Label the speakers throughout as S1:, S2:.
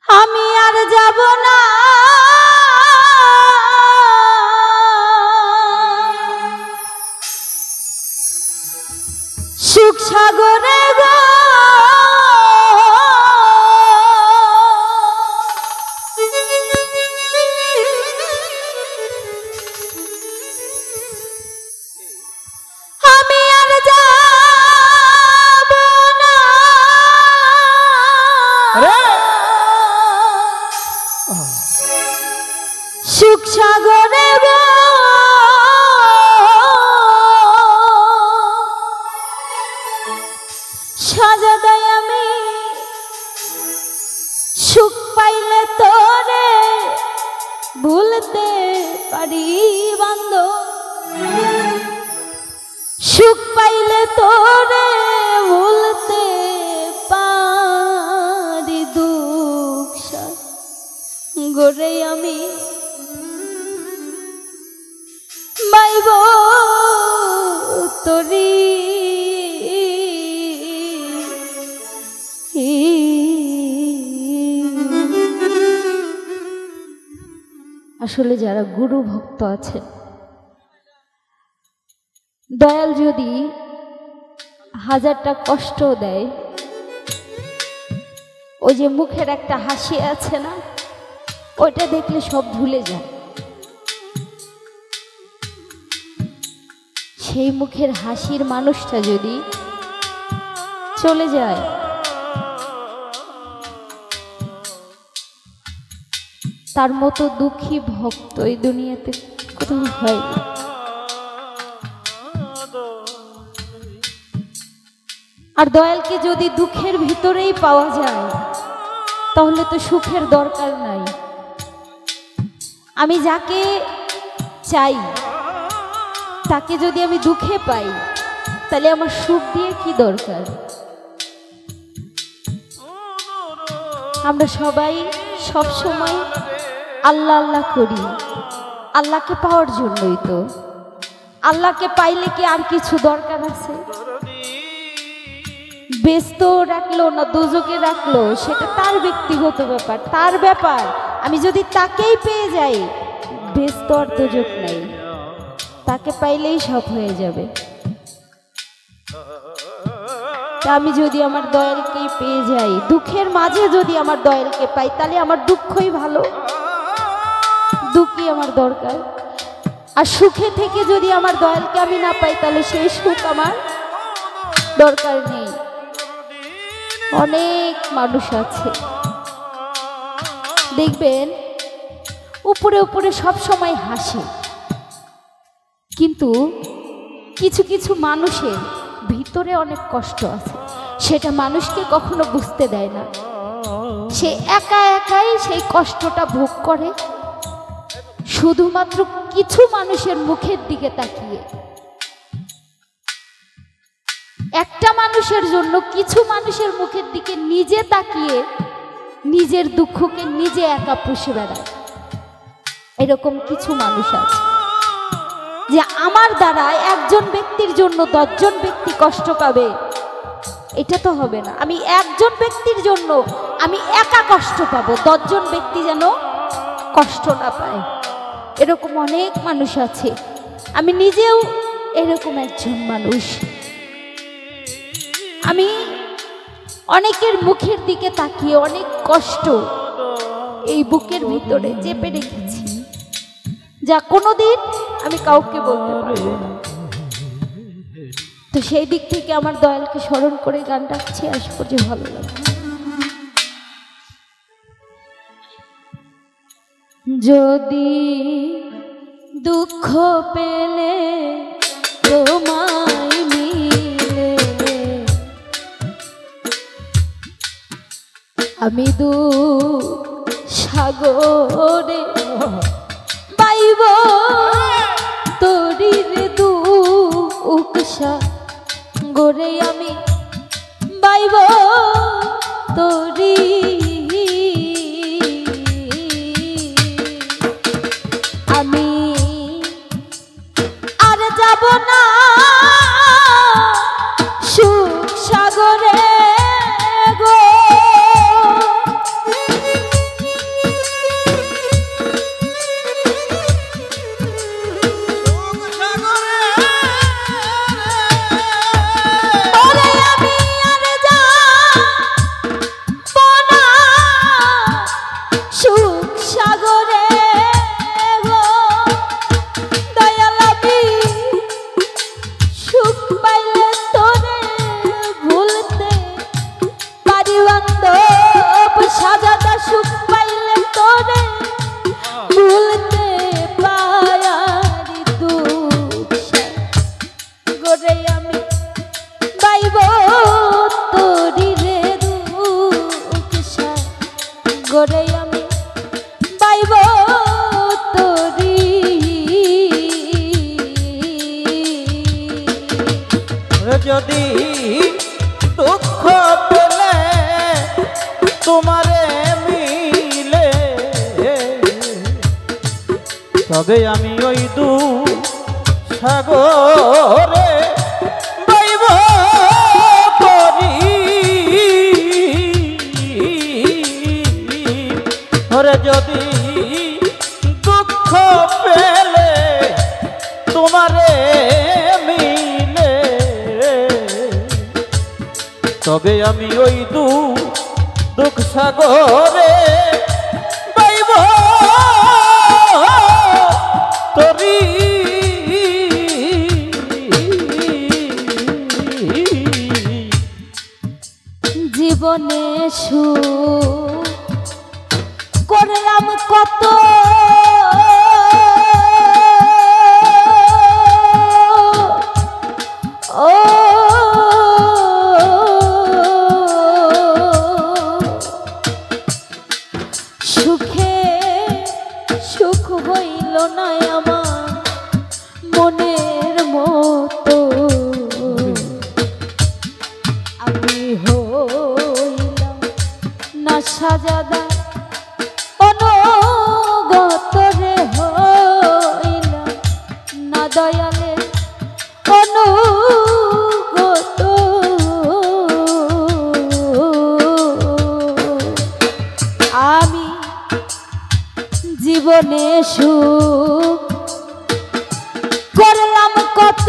S1: আমি আর যাব না সুখ সাগরে গো, আমি আর যাব না সুখ সাগরে গো, সাজাদাই আমি সুখ পাইলে তোরে ভুলতে পারি বান্ধব, সুখ পাইলে তোরে ভুলতে পারি, দুঃখ গড়ে আমি মাইব তোরি। আসলে যারা গুরু ভক্ত আছে, দয়াল যদি হাজারটা কষ্ট দেয়, ওই যে মুখের একটা হাসি আছে না, ওইটা দেখলে সব ভুলে যায়। সেই মুখের হাসির মানুষটা যদি চলে যায়, তার মতো দুঃখী ভক্ত এই দুনিয়াতে কোথাও হয় না। আর দয়ালকে যদি দুঃখের ভিতরেই পাওয়া যায়, তাহলে তো সুখের দরকার নাই। আমি যাকে চাই তাকে যদি আমি দুঃখে পাই, তাহলে আমার সুখ দিয়ে কি দরকার? আমরা সবাই সব সময় আল্লাহ আল্লাহ করি, আল্লাহকে পাওয়ার জন্যই তো। আল্লাহকে পাইলে কি আর কিছু দরকার আছে? ব্যস্ত রাখলো না দোজকে রাখলো, সেটা তার ব্যক্তিগত ব্যাপার, তার ব্যাপার। আমি যদি তাকেই পেয়ে যাই, ব্যস্ত আর দোজক নাই, তাকে পাইলেই সব হয়ে যাবে। আমি যদি আমার দয়ালকেই পেয়ে যাই, দুঃখের মাঝে যদি আমার দয়ালকে পাই, তাহলে আমার দুঃখই ভালো, দুঃখই আমার দরকার। আর সুখে থেকে যদি আমার দয়ালকে আমি না পাই, তাহলে সেই সুখ আমার দরকার নেই। অনেক মানুষ আছে দেখবেন উপরে উপরে সব সময় হাসে, কিন্তু কিছু কিছু মানুষের ভিতরে অনেক কষ্ট আছে, সেটা মানুষকে কখনো বুঝতে দেয় না। সে একা একাই সেই কষ্টটা ভোগ করে, শুধুমাত্র কিছু মানুষের মুখের দিকে তাকিয়ে। একটা মানুষের জন্য কিছু মানুষের মুখের দিকে নিজে তাকিয়ে নিজের দুঃখকে নিজে একা পুষে বেড়ায়। এরকম কিছু মানুষ আছে যে আমার দ্বারা একজন ব্যক্তির জন্য 10 জন ব্যক্তি কষ্ট পাবে, এটা তো হবে না। আমি একজন ব্যক্তির জন্য আমি একা কষ্ট পাবো, 10 জন ব্যক্তি যেন কষ্ট না পায়। এরকম অনেক মানুষ আছে, আমি নিজেও এরকম একজন মানুষ। আমি অনেকের মুখের দিকে তাকিয়ে অনেক কষ্ট এই বুকের ভিতরে চেপে রেখেছি, যা কোনোদিন আমি কাউকে বলতে পারবো না। তো সেই দিক থেকে আমার দয়ালকে স্মরণ করে গান রাখছি, আসবো যে ভালো লাগে। যদি দুঃখ পেলে তোমায় মিলে, আমি সাগরে পাইব তোরির দুঃখ সাগরে, আমি পাইব তোরি। আমি আর যাব না সুখ সাগরে গো,
S2: তোমারে মিলে তবে আমি ওই দু সাগরে বাইব করি ওরে যদি দুঃখ পেলে তোমারে মিলে তবে আমি ওই দুঃখ সাগরে বাইব তরি
S1: জীবনে সুখ করলাম কত সুখে সুখ হইল না আমার মনের মতো আমি হইলাম না সাজাদা অনুগত রে হইলাম না দয়ালে অনুগত আমি জীবনে সুখ করলাম কত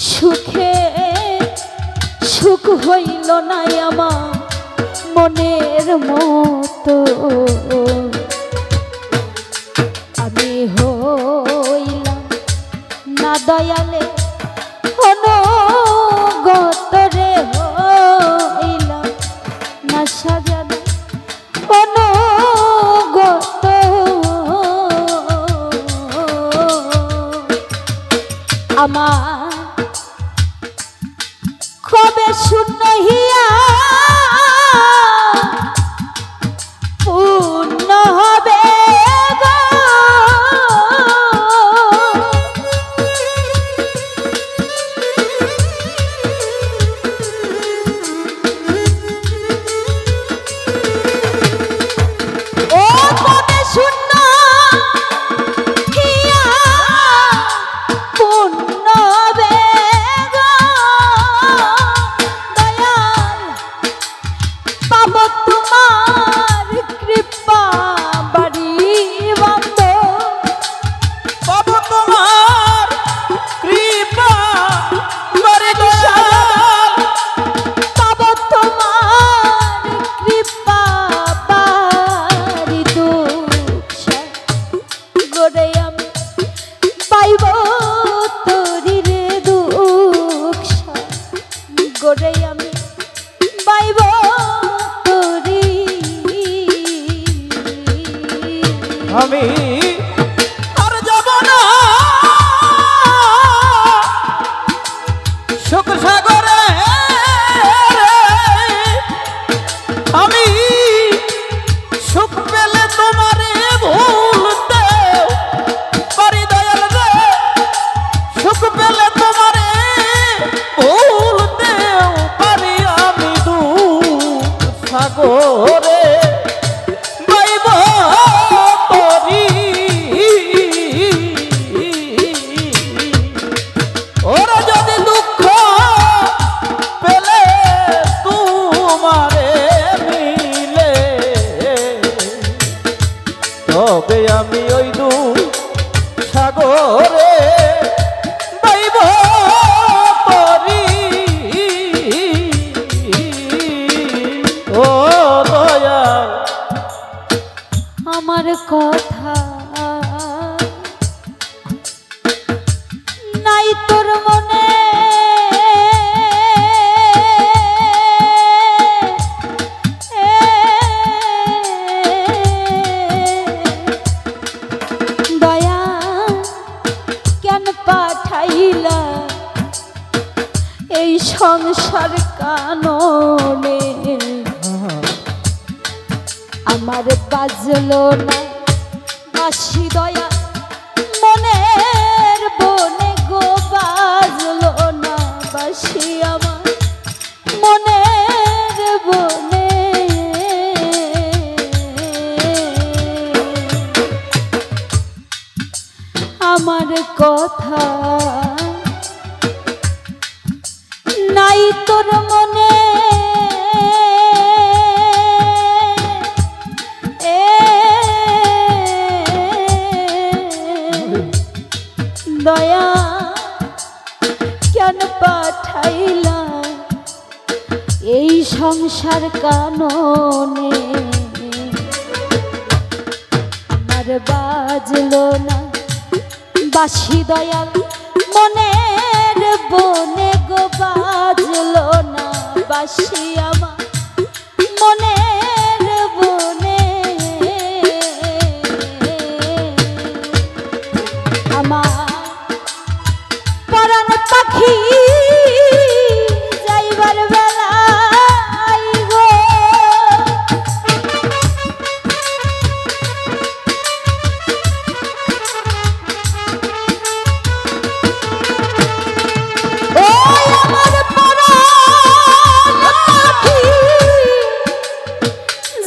S1: সুখে সুখ হইল না আমার মনের মতো আমি হইলাম না দয়ালে অনুগত রে হইলাম না সাজাদা অনুগত আমার কবে শূন্য হিয়া পূর্ণ হবে গো ও কবে শূন্য হিয়া পূর্ণ হবে গো দয়াল পাব তোমার কৃপা বাড়ি বন্ধ
S2: পাব তোমার কৃপা বাড়ি দয়াল
S1: পাব তোমার কৃপা বাড়ি দুঃখ গড়ে আমি পাইব তোরি রে দুঃখ গড়ে আমি পাইব তোরি
S2: আমি আর যাব না সুখ সাগরে আমি সুখ পেলে তোমারে ভুলতে পারি দয়াল রে সুখ পেলে তোমারে ভুলতে পারি আমি দুঃখ সাগরে বাইব তরি ওরা যদি দুঃখ পেলে তোমারে মিলে তবে আমি ওই সাগরে বাইব তরি ও দয়াল
S1: আমার কথা নাই তোর মনে দয়া কেন পাঠাইলা এই সংসার কাননে আমার বাজলো না বাঁশি দয়া মনের বনে গো বাজলো না বাঁশি আমার মনের বনে। আমার কথা নাই তোর মনে দয়া কেন পাঠাইলা এই সংসার কাননে। আমার বাজলো না বাঁশি দয়াল মনের বনে গো বাজলো না বাঁশি আমার মনের বনে। আমার পরাণ পাখি যাইবার বেলায় গো ওই আমার পরাণ পাখি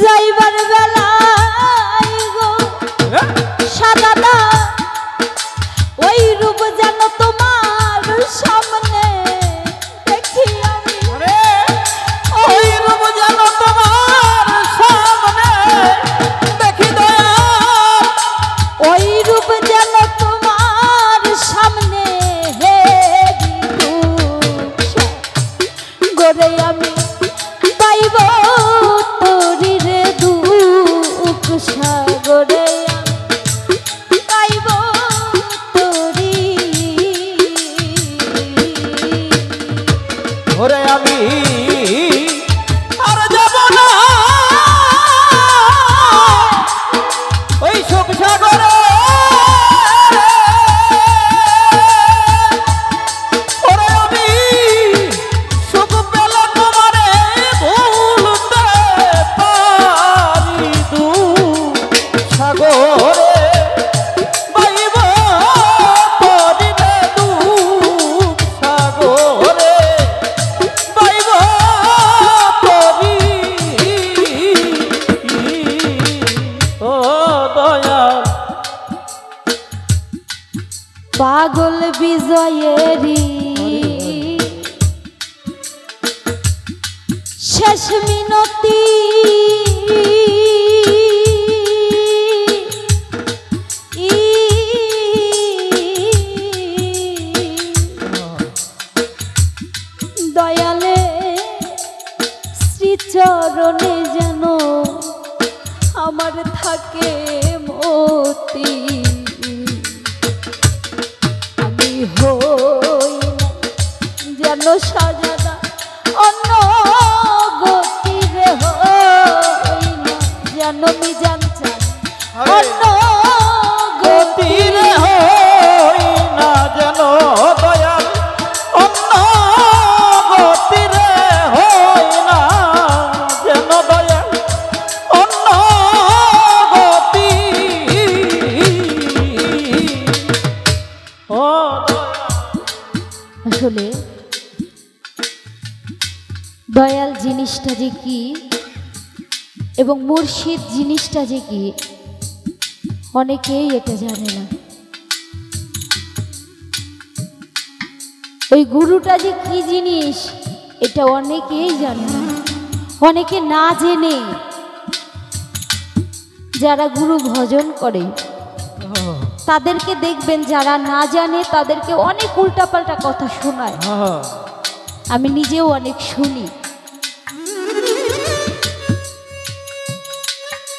S1: যাইবার বেলায় গো সাদা ওই রূপ যেন তোমার সামনে দেখি আমি।
S2: ওই রূপ যেন তোমার সামনে দেখি দয়া।
S1: ওই রূপ যেন তোমার সামনে হে গোরে আমি পাইব তোরি রে দুঃখ সাগরে আমি পাইব তোরি।
S2: ওরে আমি আর যাব না ওই সুখ সাগরে। ওরে আমি সুখ পেলে তোমারে ভুলতে পারি দুঃখ সাগরে। পাইব তোরি রে দুঃখ সাগরে। পাইব তোরি ও দয়া।
S1: পাগল বিজয়েরি শেষ মিনতি দয়ালে শ্রীচরণে যেন আমার থাকে মতি। আমি হই না যেন সাজানা অন্য গতিরে হই না যেন মিজান চান অন্য
S2: গতিরে হই না যেন দয়াল। অন্য গতিরে হই না যেন দয়াল। অন্য গতি ও
S1: আসলে দয়াল জিনিসটা যে কি এবং মুর্শিদ জিনিসটা যে কি অনেকেই এটা জানে না। ওই গুরুটা যে কি জিনিস এটা অনেকেই জানে না। অনেকে না জেনে যারা গুরু ভজন করে তাদেরকে দেখবেন, যারা না জানে তাদেরকে অনেক উল্টাপাল্টা কথা শোনায়। আমি নিজেও অনেক শুনি,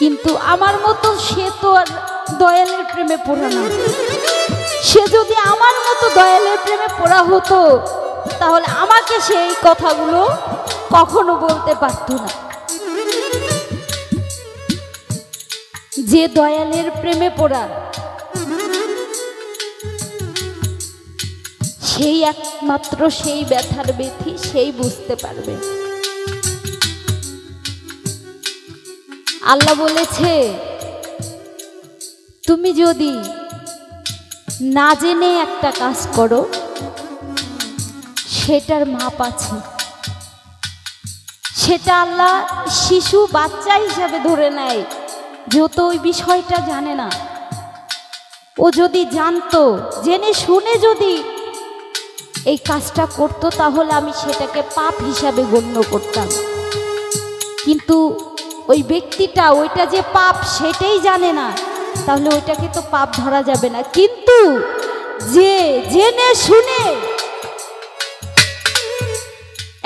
S1: কিন্তু আমার মতো সে তো আর দয়ালের প্রেমে পড়ে না। সে যদি আমার মতো দয়ালের প্রেমে পড়া হতো তাহলে আমাকে সেই কথাগুলো কখনো বলতে পারতো না। যে দয়ালের প্রেমে পড়া সেই একমাত্র সেই ব্যথার ব্যথি সেই বুঝতে পারবে। আল্লাহ বলেছে তুমি যদি না জেনে একটা কাজ করো, সেটার মাপ আছে। সেটা আল্লাহ শিশু বাচ্চা হিসাবে ধরে নেয়, যত ওই বিষয়টা জানে না। ও যদি জানতো, জেনে শুনে যদি এই কাজটা করতো, তাহলে আমি সেটাকে পাপ হিসাবে গণ্য করতাম। কিন্তু ওই ব্যক্তিটা ওইটা যে পাপ সেটাই জানে না, তাহলে ওইটাকে তো পাপ ধরা যাবে না। কিন্তু যে জেনে শুনে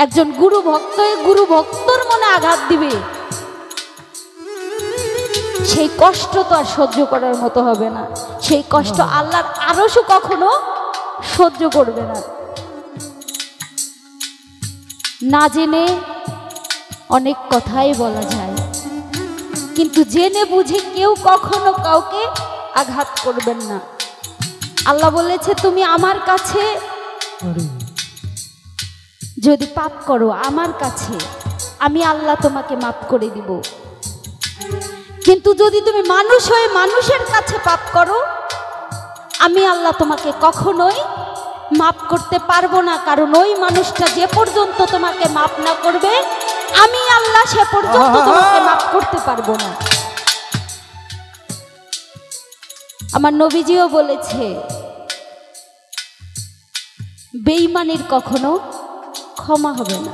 S1: একজন গুরু ভক্তর মনে আঘাত দিবে, সেই কষ্ট তো আর সহ্য করার মতো হবে না। সেই কষ্ট আল্লাহর আরশও কখনো সহ্য করবে না। না জেনে অনেক কথাই বলা যায়, কিন্তু জেনে বুঝে কেউ কখনো কাউকে আঘাত করবেন না। আল্লাহ বলেছে, তুমি আমার কাছে যদি পাপ করো, আমার কাছে আমি আল্লাহ তোমাকে মাফ করে দিব। কিন্তু যদি তুমি মানুষ হয়ে মানুষের কাছে পাপ করো, আমি আল্লাহ তোমাকে কখনোই মাফ করতে পারবো না। কারণ ওই মানুষটা যে পর্যন্ত তোমাকে মাফ না করবে, আমি আল্লাহ সে পর্যন্ত তোমাকে মাফ করতে পারবো না। আমার নবীজিও বলেছে, বেঈমানির কখনো ক্ষমা হবে না।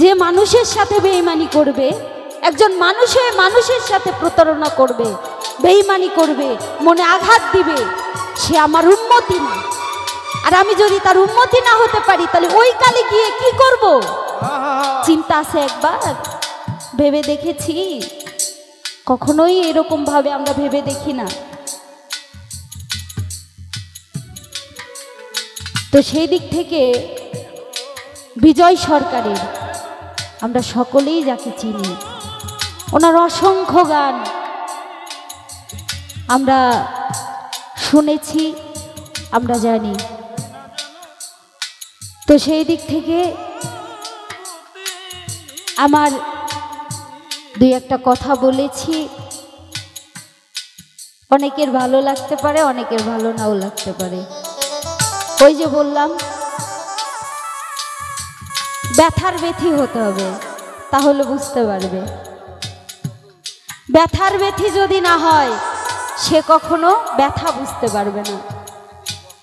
S1: যে মানুষের সাথে বেঈমানি করবে, একজন মানুষের সাথে প্রতারণা করবে, বেঈমানি করবে, মনে আঘাত দিবে, সে আমার উম্মতি না। আর আমি যদি তার উম্মতি না হতে পারি, তাহলে ওই কালে গিয়ে কি করব? চিন্তা আছে একবার? ভেবে দেখেছি? কখনোই এরকম ভাবে আমরা ভেবে দেখি না। তো সেই দিক থেকে বিজয় সরকারের আমরা সকলেই যাকে চিনি, ওনার অসংখ্য গান আমরা শুনেছি, আমরা জানি। তো সেই দিক থেকে আমার দুই একটা কথা বলেছি, অনেকের ভালো লাগতে পারে, অনেকের ভালো নাও লাগতে পারে। ওই যে বললাম, ব্যথার ব্যথী হতে হবে, তাহলে বুঝতে পারবে। ব্যথার ব্যথী যদি না হয়, সে কখনো ব্যথা বুঝতে পারবে না।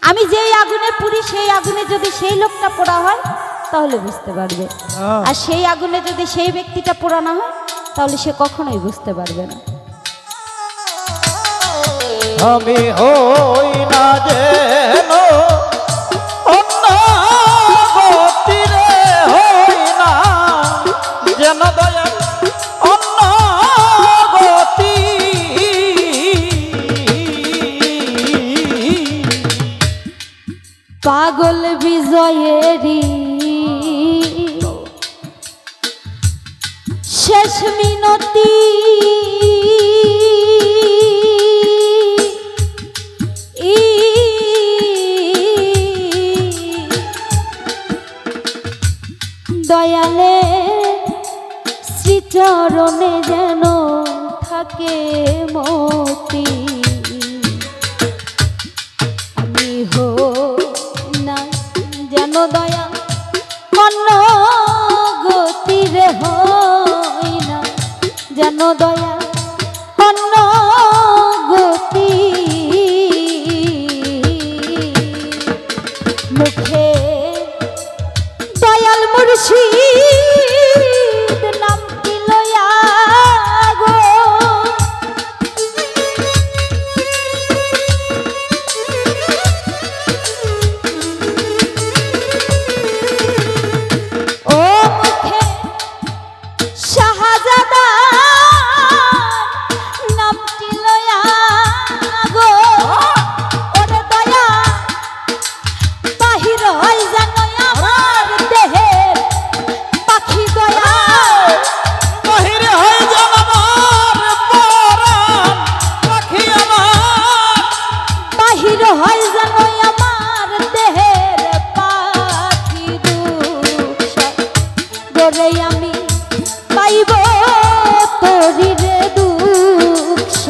S1: আমি যেই আগুনে পুড়ি, সেই আগুনে যদি সেই লোকটা পোড়া হয়, তাহলে বুঝতে পারবে। আর সেই আগুনে যদি সেই ব্যক্তিটা পোড়ানো হয়, তাহলে সে কখনোই বুঝতে পারবে না।
S2: আমি হই না যেন অন্য গতিরে, হই না যেন দয়াল অন্য গতি।
S1: পাগল বিজয়েরই শেষ মিনতি, দয়ালে শ্রীচরণে যেন থাকে মতি। আমি হই না যেন দয়াল অন্য গতিরে, হই না যেন দয়াল অন্য গতি। মুখে দয়াল মুর্শিদ নাম কি লয়া গো, ও মুখে শাহজাদা নাম কি লয়া গো। ওরে দয়া বাহির হয় জানো আমার দেহের পাখি, দয়া
S2: বাহিরে হয়ে যান আমার পরাণ পাখি আমার,
S1: বাহির হয় জানো আমার দেহের পাখি। দুঃখ গরে আমি পাইব তোরি রে দুঃখ,